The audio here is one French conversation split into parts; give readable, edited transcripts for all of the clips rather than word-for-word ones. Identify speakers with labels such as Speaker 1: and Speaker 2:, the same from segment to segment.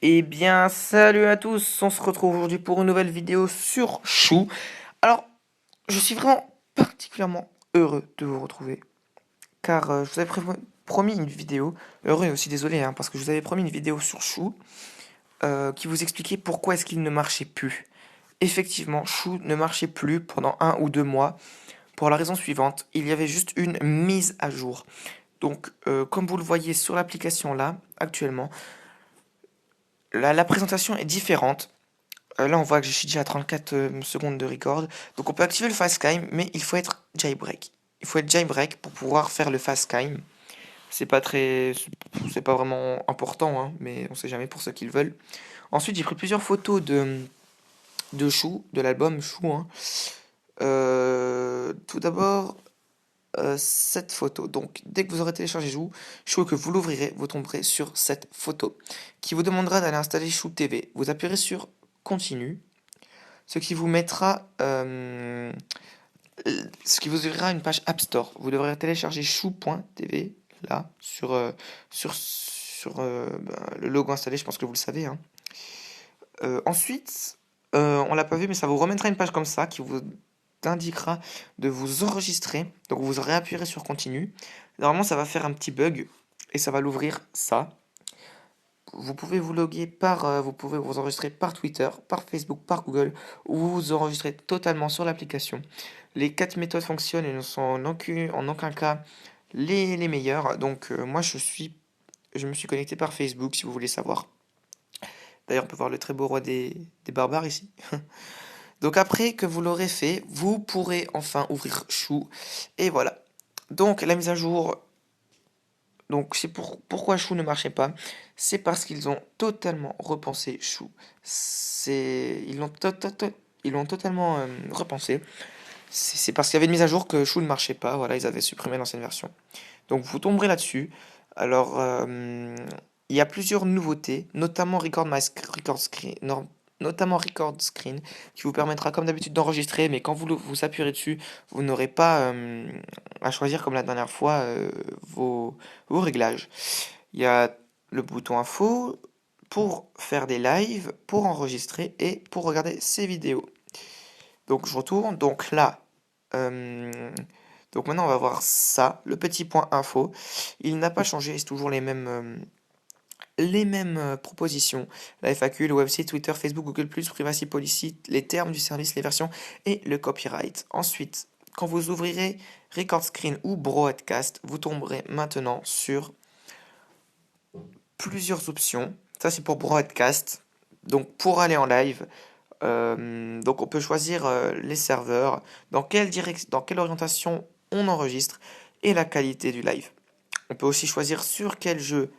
Speaker 1: Eh bien, salut à tous, on se retrouve aujourd'hui pour une nouvelle vidéo sur Chou. Alors, je suis vraiment particulièrement heureux de vous retrouver, car je vous avais promis une vidéo, heureux et aussi désolé, hein, parce que je vous avais promis une vidéo sur Chou, qui vous expliquait pourquoi est-ce qu'il ne marchait plus. Effectivement, Chou ne marchait plus pendant 1 ou 2 mois, pour la raison suivante, il y avait juste une mise à jour. Donc, comme vous le voyez sur l'application là, actuellement, la présentation est différente. Là, on voit que je suis déjà à 34 secondes de record. Donc, on peut activer le fast time, mais il faut être jailbreak. Il faut être jailbreak pour pouvoir faire le fast time. C'est pas vraiment important, hein, mais on sait jamais pour ceux qui le veulent. Ensuite, j'ai pris plusieurs photos de Chou, de l'album Chou, hein. Tout d'abord, cette photo. Donc, dès que vous aurez téléchargé Chou et que vous l'ouvrirez, vous tomberez sur cette photo qui vous demandera d'aller installer Chou TV. Vous appuierez sur Continue, ce qui vous mettra, ce qui vous ouvrira une page App Store. Vous devrez télécharger chou.tv là sur le logo installé. Je pense que vous le savez, hein. Ensuite, on l'a pas vu, mais ça vous remettra une page comme ça qui vous indiquera de vous enregistrer. Donc vous réappuierez sur continue. Normalement, ça va faire un petit bug et ça va l'ouvrir ça. Vous pouvez vous loguer vous pouvez vous enregistrer par Twitter, par Facebook, par Google, ou vous vous enregistrez totalement sur l'application. Les 4 méthodes fonctionnent et ne sont en aucun cas les meilleures. Donc moi je me suis connecté par Facebook si vous voulez savoir. D'ailleurs on peut voir le très beau roi des barbares ici. Donc après que vous l'aurez fait, vous pourrez enfin ouvrir Chou. Et voilà. Donc la mise à jour. Donc pourquoi Chou ne marchait pas. C'est parce qu'ils ont totalement repensé Chou. Ils l'ont totalement repensé. C'est parce qu'il y avait une mise à jour que Chou ne marchait pas. Voilà, ils avaient supprimé l'ancienne version. Donc vous tomberez là-dessus. Alors, il y a plusieurs nouveautés, notamment Record Screen, notamment Record Screen, qui vous permettra comme d'habitude d'enregistrer, mais quand vous appuierez dessus, vous n'aurez pas à choisir comme la dernière fois vos réglages. Il y a le bouton info pour faire des lives, pour enregistrer et pour regarder ses vidéos. Donc je retourne, donc là, euh, donc maintenant on va voir ça, le petit point info. Il n'a pas changé, c'est toujours les mêmes propositions. La FAQ, le website, Twitter, Facebook, Google+, Privacy Policy, les termes du service, les versions et le copyright. Ensuite, quand vous ouvrirez Record Screen ou Broadcast, vous tomberez maintenant sur plusieurs options. Ça c'est pour Broadcast. Donc pour aller en live, donc on peut choisir les serveurs, dans quelle orientation on enregistre et la qualité du live. On peut aussi choisir sur quel jeu,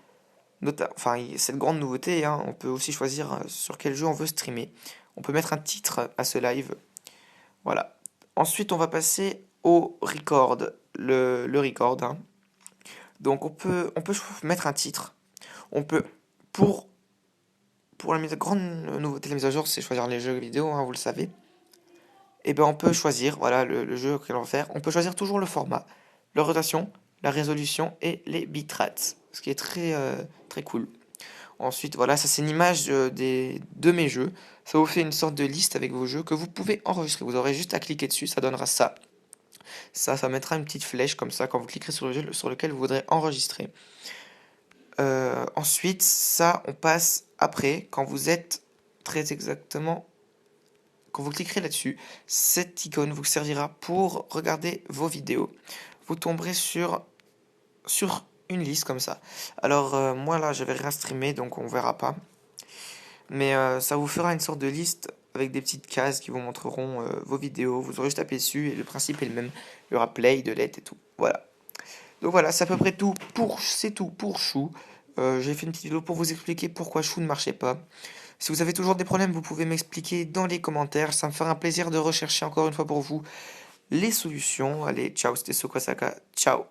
Speaker 1: enfin cette grande nouveauté, hein, on peut aussi choisir sur quel jeu on veut streamer. On peut mettre un titre à ce live. Voilà. Ensuite on va passer au record, le record, hein. Donc on peut mettre un titre. On peut, pour, pour la grande nouveauté de la mise à jour, c'est choisir les jeux vidéo, hein, vous le savez. Et ben on peut choisir, voilà le jeu que l'on va faire. On peut choisir toujours le format, la rotation, la résolution et les bitrates, ce qui est très cool. Ensuite, voilà, ça c'est une image de mes jeux. Ça vous fait une sorte de liste avec vos jeux que vous pouvez enregistrer. Vous aurez juste à cliquer dessus, ça donnera ça. Ça mettra une petite flèche comme ça quand vous cliquerez sur le jeu sur lequel vous voudrez enregistrer. Ensuite, ça, on passe après, quand vous êtes très exactement. Quand vous cliquerez là-dessus, cette icône vous servira pour regarder vos vidéos. Vous tomberez sur une liste comme ça. Alors moi là j'avais rien streamé donc on verra pas. Mais ça vous fera une sorte de liste avec des petites cases qui vous montreront vos vidéos. Vous aurez juste tapé dessus et le principe est le même. Il y aura play, delete et tout. Voilà. Donc voilà, c'est à peu près tout c'est tout pour Chou. J'ai fait une petite vidéo pour vous expliquer pourquoi Chou ne marchait pas. Si vous avez toujours des problèmes, vous pouvez m'expliquer dans les commentaires. Ça me fera un plaisir de rechercher encore une fois pour vous les solutions. Allez, ciao, c'était Sokosaka. Ciao.